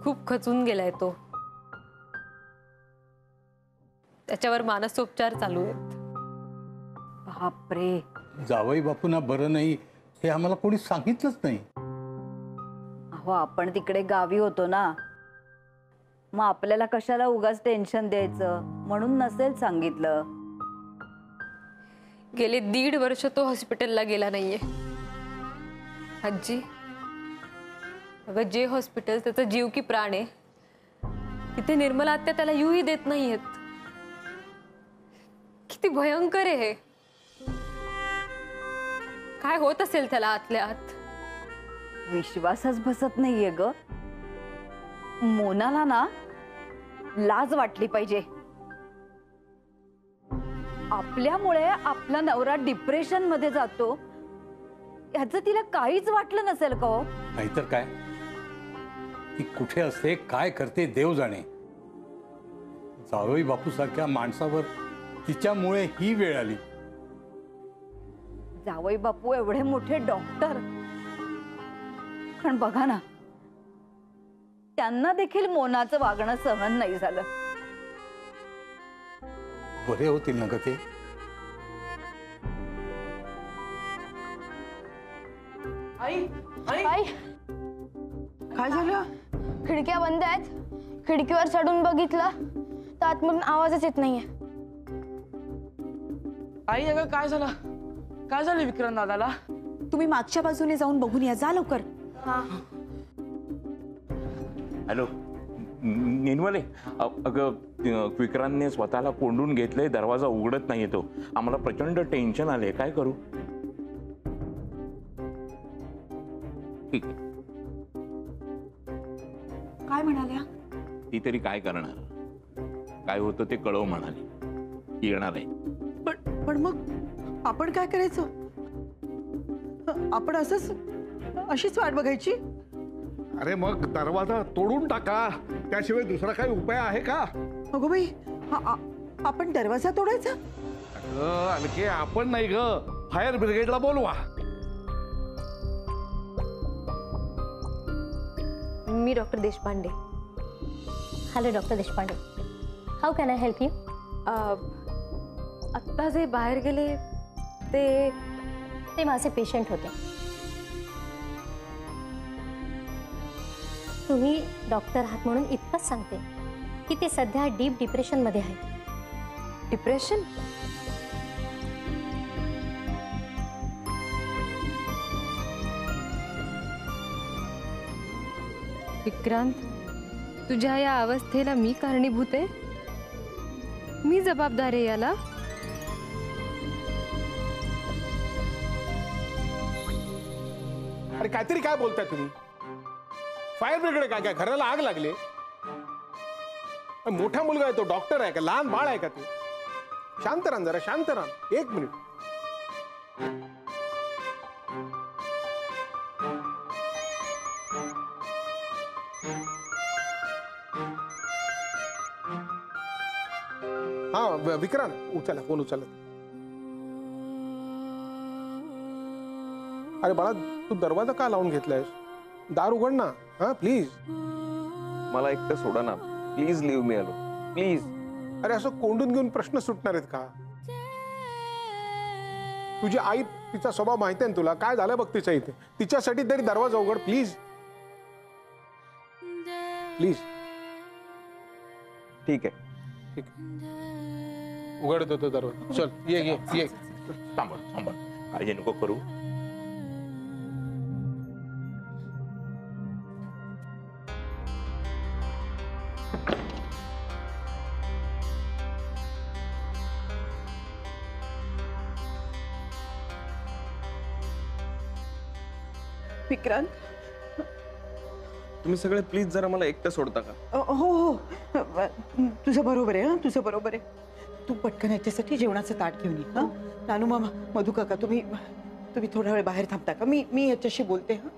खूप खचून गेलाय तो. त्याच्यावर मानसोपचार चालू आहेत. बापरे. जावई बापूंना बरं नाही हे आम्हाला कोणी सांगितलंच नाही. अहो आपण तिकडे गावी होतो ना, मग आपल्याला कशाला उगाच टेन्शन द्यायचं म्हणून नसेल सांगितलं. गेले 1.5 वर्ष तो हॉस्पिटलला गेला नाहीये. आजी, अगं जे हॉस्पिटल त्याचा जीव की प्राण आहे, तिथे निर्मला आत्या त्याला येऊही देत नाहीयेत. किती भयंकर आहे हे. काय होत असेल त्याला आतल्या आत. विश्वासच बसत नाहीये ग. मोनाला ना लाज वाटली पाहिजे. आपल्यामुळे आपला नवरा डिप्रेशन मध्ये जातो याचं तिला काहीच वाटलं नसेल का हो? नाहीतर काय, ती कुठे असते काय करते देव जाणे. जावई बापू सारख्या माणसावर तिच्यामुळे ही वेळ आली. जावई बापू एवढे मोठे डॉक्टर, पण बघा ना त्यांना देखील मोनाचं वागणं सहन नाही झालं. बरे होतील ना ग ते. आई आई आई काय झालं? खिडक्या बंद आहेत. खिडकीवर चढून बघितलं तर आतमधून आवाजच येत नाहीये. आई अगं काय झालं? काय झालं विक्रांत दादाला? तुम्ही मागच्या बाजूने जाऊन बघून या, जा लवकर. हॅलो निनवले, अगं विक्रांतने स्वतःला कोंडून घेतलंय, दरवाजा उघडत नाहीये तो. आम्हाला प्रचंड टेन्शन आले, काय करू? ठीक आहे. काय म्हणाल्या? ती तरी काय करणार, काय होतं ते कळव म्हणाली. येणार आहे. पण मग आपण काय करायचं? आपण अशीच वाट बघायची? अरे मग दरवाजा तोडून टाका, त्याशिवाय दुसरा काही उपाय आहे का? अगो बाई, आपण दरवाजा तोडायचा? अलके आपण नाही ग, फायर ब्रिगेडला बोलवा. मी doctor Deshpande. Hello doctor Deshpande, how can I help you? आत्ता जे बाहेर गेले ते माझे पेशंट होते. तुम्ही डॉक्टर आहात म्हणून इतकंच सांगते की ते सध्या डीप डिप्रेशन मध्ये आहेत. डिप्रेशन? विक्रांत, तुझ्या या अवस्थेला मी कारणीभूत आहे? मी जबाबदार आहे याला? अरे काहीतरी काय बोलताय तुम्ही? फायर ब्रिगेड काय काय घराला आग लागली? मोठा मुलगा आहे तो, डॉक्टर आहे का लहान बाळ आहे का ते? शांत राहा जरा, शांत राहा. 1 मिनिट. हा विक्रांत, उचला फोन, उचला. अरे बाळा, तू दरवाजा का लावून घेतलायस? दार उघड ना. हा प्लीज. मला एकटं सोडा ना प्लीज. लिव्ह मी आलो प्लीज. अरे असं कोंडून घेऊन प्रश्न सुटणार आहेत का? तुझी आई, तिचा स्वभाव माहिती आहे ना तुला, काय झालं बघ तिच्या इथे. तिच्यासाठी तरी दरवाजा उघड प्लीज. प्लीज. ठीक आहे. ठीक. उघड तो दरवाजा. चल ये ये ये. थांबा थांबा, काळजी नको करू. विक्रांत, तुम्ही सगळे प्लीज जरा मला एकटं सोडता का? हो हो, तुझं बरोबर आहे. तुझं बरोबर आहे. तू पटकन याच्यासाठी जेवणाचं ताट घेऊन ये. हा नानू मामा, मधू काका, तुम्ही थोडा वेळ बाहेर थांबता का? मी याच्याशी बोलते. हा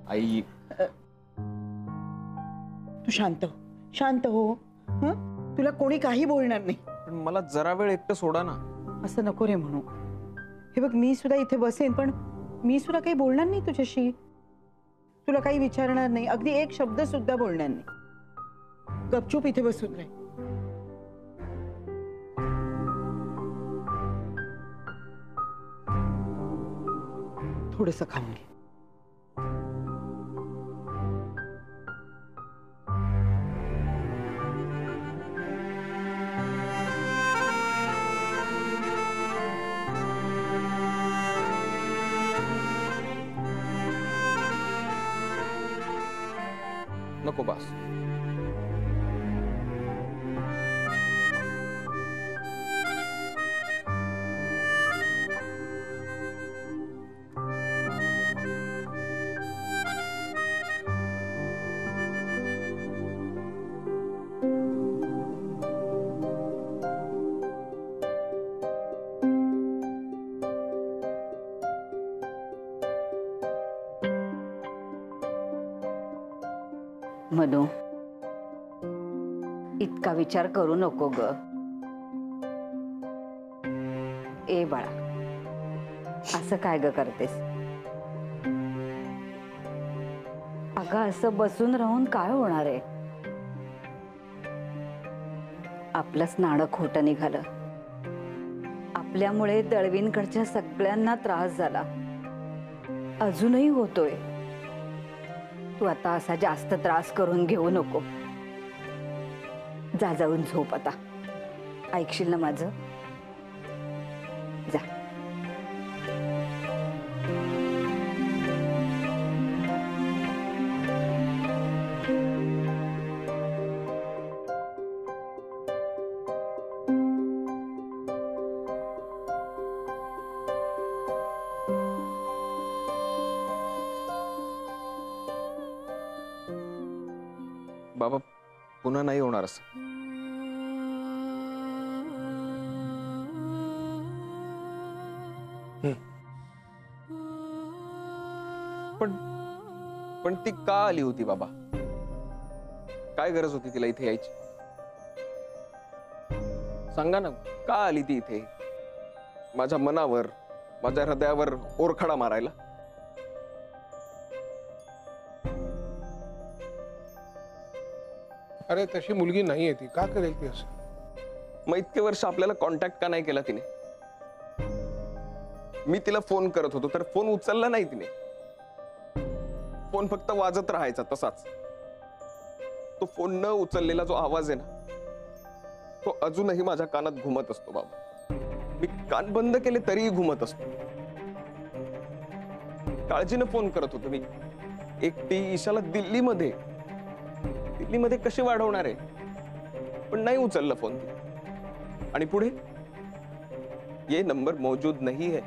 आई, तू शांत हो, शांत हो. तुला कोणी काही बोलणार नाही. पण मला जरा वेळ एकटं सोडा ना. असं नको रे म्हणू. हे बघ, मी सुद्धा इथे बसेन, पण मी सुद्धा काही बोलणार नाही तुझ्याशी, तुला काही विचारणार नाही, अगदी एक शब्द सुद्धा बोलणार नाही. गपचूप इथे बसून राह. थोडंसं खाऊन घे. नको बास. मधू, इतका विचार करू नको ग. ए बाळा, असं काय ग करतेस? अगं असं बसून राहून काय होणार आहे? आपलंच नाणं खोटं निघालं. आपल्यामुळे दळवींकडच्या सगळ्यांना त्रास झाला, अजूनही होतोय. तू आता असा जास्त त्रास करून घेऊ नको. जा, जाऊन झोप आता. ऐकशील ना माझं? जा. बाबा, पुन्हा नाही होणार असं. पण ती का आली होती बाबा? काय गरज होती तिला इथे यायची? सांगा ना, का आली ती इथे? माझ्या मनावर, माझ्या हृदयावर ओरखडा मारायला? अरे तशी मुलगी नाहीये ती, का करेल ती असं? मग इतके वर्ष आपल्याला कॉन्टॅक्ट का नाही केला तिने? मी तिला फोन करत होतो तर फोन उचलला नाही तिने. फोन फक्त वाजत राहायचा तसाच. तो फोन न उचललेला जो आवाज आहे ना, तो अजूनही माझ्या कानात घुमत असतो बाबा. मी कान बंद केले तरीही घुमत असतो. काळजीनं फोन करत होतो मी. एकटी ईशाला दिल्लीमध्ये कशी वाढवणार आहे? पण नाही उचलला फोन. आणि पुढे ये नंबर मौजूद नहीं है.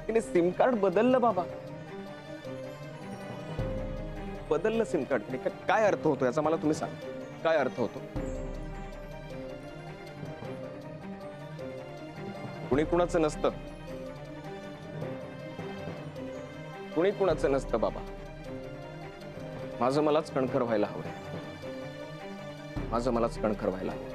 तिने सिम कार्ड बदललं बाबा. बदललं सिम कार्ड तिने. काय अर्थ होतो याचा मला तुम्ही सांगा. काय अर्थ होतो? कुणी कुणाचं नसतं. कुणी कुणाचं नसतं बाबा. माझं मलाच कणखर व्हायला हवं. माझं मलाच कणखर व्हायला हवं.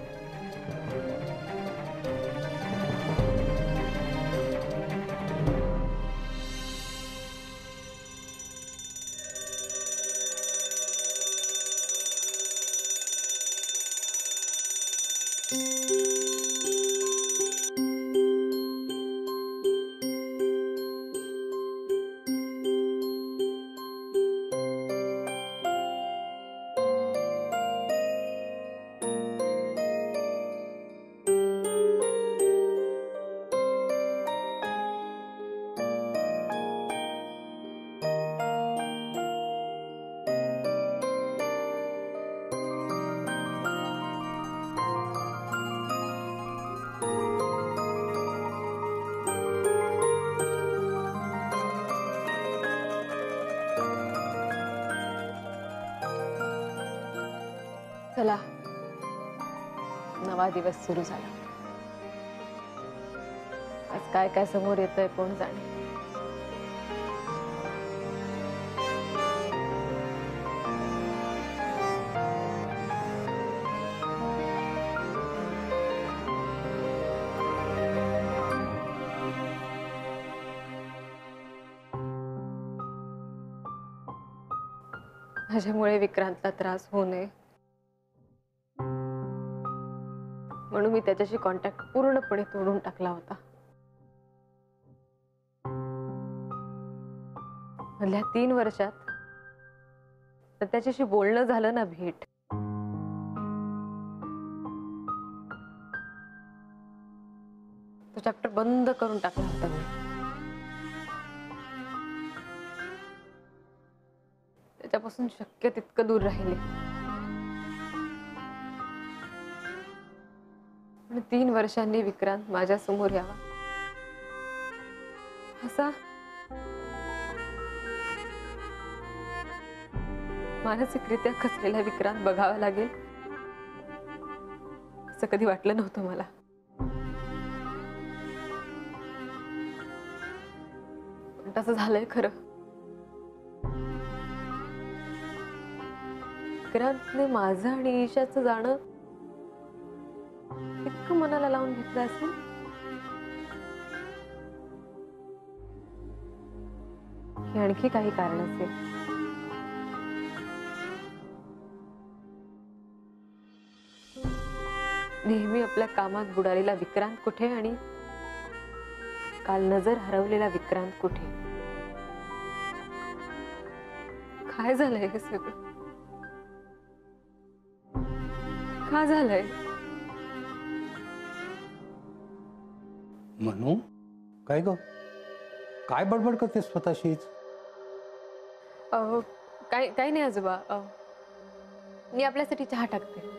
चला, नवा दिवस सुरू झाला. आज काय काय समोर येतंय कोण जाणे. माझ्यामुळे विक्रांतला त्रास होऊ नये म्हणून मी त्याच्याशी कॉन्टॅक्ट पूर्णपणे तोडून टाकला होता. मधल्या 3 वर्षात तर त्याच्याशी बोलणं झालं ना, भेट. तो चॅप्टर बंद करून टाकला होता मी. त्याच्यापासून शक्य तितकं दूर राहिले. पण 3 वर्षांनी विक्रांत माझ्या समोर यावा असा मानसिकरित्या खचलेला विक्रांत बघावा लागेल असं कधी वाटलं नव्हतं मला. पण तसं झालंय खरं. विक्रांतने माझं आणि ईशाचं जाणं इतकं मनाला लावून घेतलं असेल की आणखी काही कारण असेल. नेहमी आपल्या कामात बुडालेला विक्रांत कुठे आणि काल नजर हरवलेला विक्रांत कुठे? काय झालंय हे सगळं? का झालंय? मनू, काय ग? काय बडबड करते स्वतःशीच? काही नाही आजोबा. मी आपल्यासाठी चहा टाकते.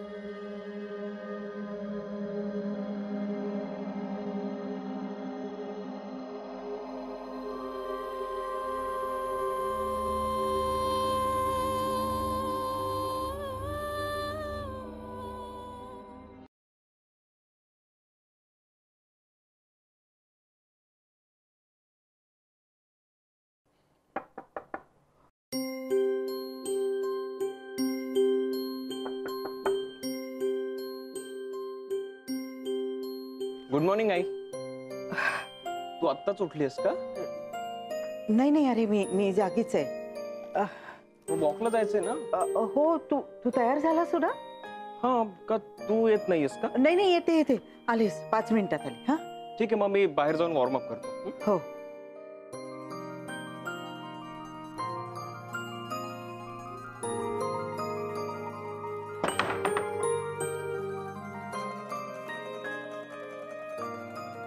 Good morning I. तू आत्ताच उठलीस का? नाही अरे मी जागीच आहे. वॉकला जायचंय ना? हो. तू तयार झाला सुद्धा? हा का, तू येत नाहीयेस का? नाही येते आलीस 5 मिनिटात आली. हा ठीक आहे, मग मी बाहेर जाऊन वॉर्मअप करतो. हो.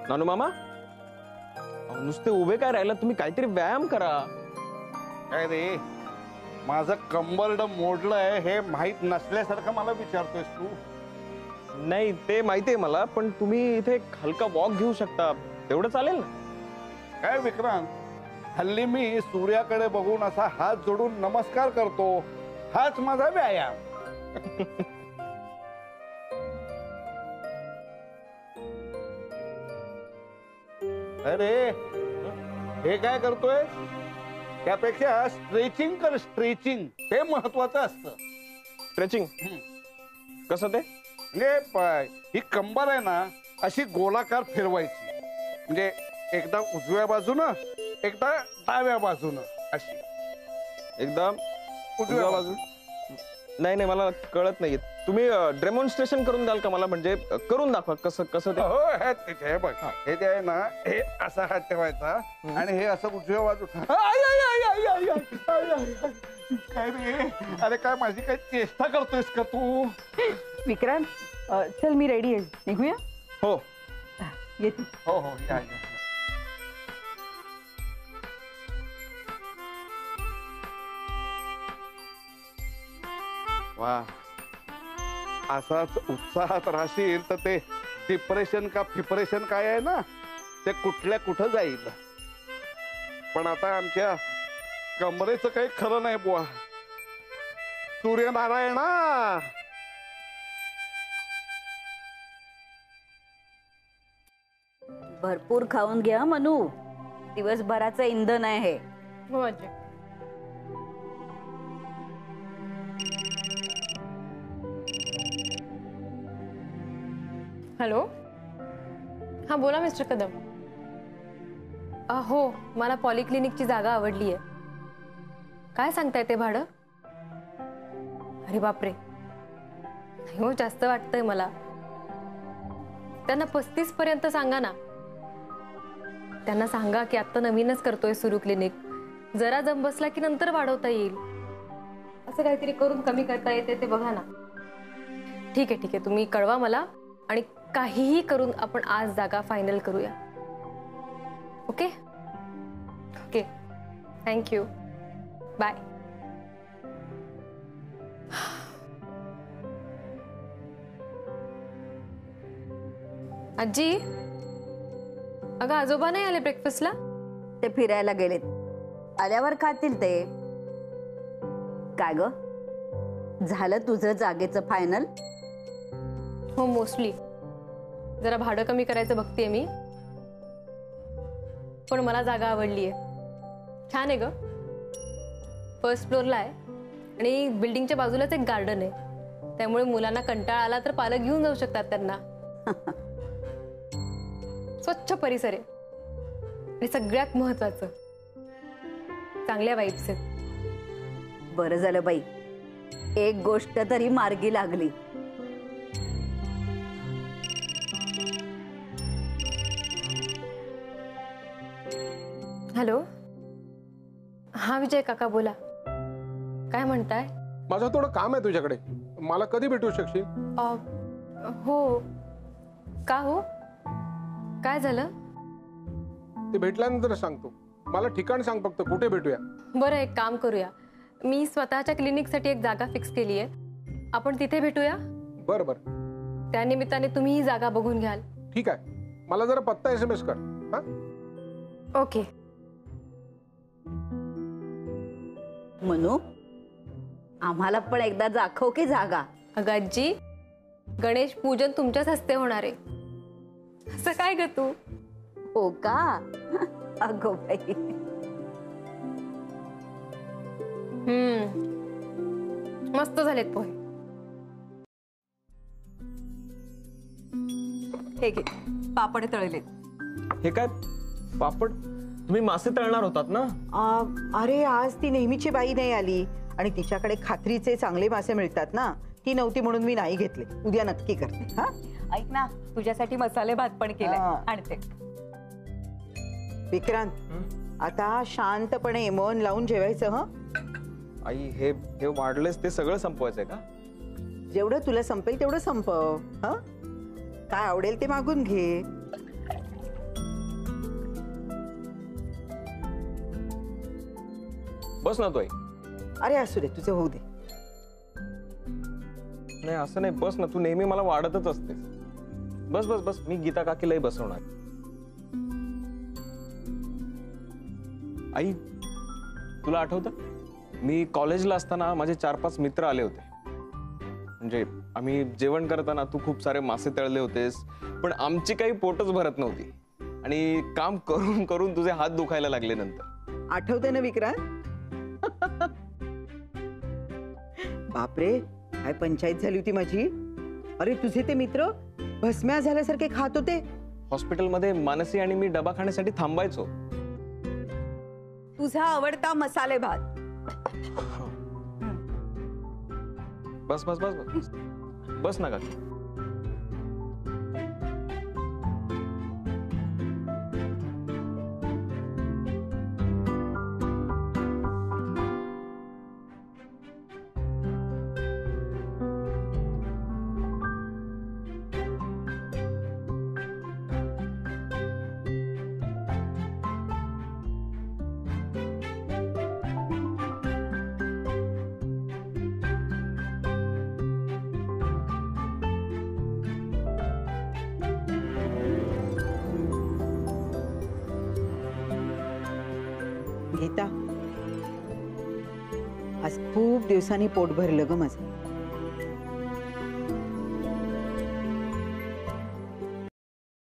नानू मामा, नुसते उभे काय राहिला? तुम्ही काहीतरी व्यायाम करा. काय रे, माझं कंबरड मोडलंय हे माहित नसल्यासारखं मला विचारतोयस तू? नाही ते माहितीये मला, पण तुम्ही इथे हलका वॉक घेऊ शकता, तेवढं चालेल ना? काय विक्रांत, हल्ली मी सूर्याकडे बघून असा हात जोडून नमस्कार करतो, हाच माझा व्यायाम. अरे हे काय करतोय? त्यापेक्षा स्ट्रेचिंग कर, स्ट्रेचिंग ते महत्वाचं असतं. स्ट्रेचिंग कसं ते? म्हणजे ही कंबर आहे ना, अशी गोलाकार फिरवायची. म्हणजे एकदा उजव्या बाजूनं, एकदा डाव्या बाजूनं, अशी. एकदम उजव्या बाजू. नाही मला कळत नाहीये. तुम्ही डेमॉन्स्ट्रेशन करून द्याल का मला? म्हणजे करून दाखवा कसं ते. हो, हे बघ, हे जे आहे ना, हे असा हात ठेवायचा आणि हे असं उजव्या बाजू. काय रे, अरे काय माझी काय चेष्टा करतोयस का तू? विक्रांत, चल मी रेडी आहे, निघूया. हो येते. हो या. वा, असाच उत्साहात राहशील तर ते डिप्रेशन का फिप्रेशन काय आहे ना, ते कुठं जाईल. पण आता आमच्या कमरेचं काही खरं नाही बुवा. सूर्यनारायणा, भरपूर खाऊन घ्या मनू, दिवसभराचं इंधन आहे हे. हो आजी. हॅलो. हा बोला मिस्टर कदम. हो, मला पॉलिक्लिनिकची जागा आवडली आहे. काय सांगताय ते भाडं? अरे बापरे, नाही हो, जास्त वाटतंय मला. त्यांना 35 पर्यंत सांगा ना. त्यांना सांगा की आता नवीनच करतोय सुरू क्लिनिक, जरा जम बसला की नंतर वाढवता येईल. असं काहीतरी करून कमी करता येते ते बघा ना. ठीक आहे, तुम्ही कळवा मला आणि काहीही करून आपण आज जागा फायनल करूया. Okay okay, thank you, bye. आजी, अगं आजोबा नाही आले ब्रेकफास्टला? ते फिरायला गेलेत, आल्यावर खातील ते. काय ग, झालं तुझं जागेचं फायनल? हो, मोस्टली. जरा भाडं कमी करायचं बघतेय मी, पण मला जागा आवडलीये. छान आहे ग, फर्स्ट फ्लोअरला आहे आणि बिल्डिंगच्या बाजूलाच एक गार्डन आहे, त्यामुळे मुलांना कंटाळा आला तर पालक घेऊन जाऊ शकतात त्यांना. स्वच्छ परिसर आहे आणि सगळ्यात महत्वाचं चांगल्या वाईब्स आहेत. बरं झालं बाई, एक गोष्ट तरी मार्गी लागली. हॅलो, हा विजय काका बोला. काय म्हणताय? माझं थोडं काम आहे तुझ्याकडे, मला कधी भेटू शकशील? हो. का हो, काय झालं? ते भेटल्यानंतर सांगतो. मला ठिकाण सांग फक्त, कुठे भेटूया? बरं, एक काम करूया, मी स्वतःच्या क्लिनिकसाठी एक जागा फिक्स केली आहे, आपण तिथे भेटूया. बरं बरं, त्या निमित्ताने तुम्ही ही जागा बघून घ्याल. ठीक आहे, मला जरा पत्ता SMS कर. हा, ओके. मनू, आम्हाला पण एकदा दाखव की जागा. अगं आजी, गणेश पूजन तुमच्याच हस्ते होणार आहे. असं काय ग तू? हो का? अगो बाई. मस्त झालेत पोहे. हे घे, पापड तळलेत. हे काय पापड? तुम्ही मासे तळणार होतात ना? अरे आज ती नेहमीची बाई नाही आली आणि तिच्याकडे खात्रीचे चांगले मासे मिळतात ना, ती नव्हती म्हणून मी नाही घेतले. उद्या नक्की करते. हा, ऐक ना, तुझ्यासाठी मसाले भात पण केलाय, आणते. विक्रांत, आता शांतपणे मन लावून जेवायचं. हं, आई, हे वाढलेच ते सगळं संपवायचंय का? जेवढं तुला संपेल तेवढं संपव. हं, काय आवडेल ते मागून घे. बस ना तू आई. अरे असू दे, तुझं होऊ दे. नाही असं नाही, बस ना, तू नेहमी मला वाढतच असतेस. बस बस बस, मी गीता काकीलाही बसवणार. आई, तुला आठवतं मी कॉलेजला असताना माझे 4-5 मित्र आले होते. म्हणजे आम्ही जेवण करताना तू खूप सारे मासे तळले होतेस, पण आमची काही पोटच भरत नव्हती आणि काम करून करून तुझे हात दुखायला लागले नंतर. आठवते ना विक्रांत? बापरे, काय पंचायत झाली होती माझी. अरे तुझे ते मित्र भस्म्या झाल्यासारखे खात होते. हॉस्पिटलमध्ये मानसी आणि मी डबा खाण्यासाठी थांबायचो. तुझा आवडता मसाले भात. बस बस बस बस बस ना काकी. गीता, आज खूप दिवसांनी पोट भरलं ग माझं.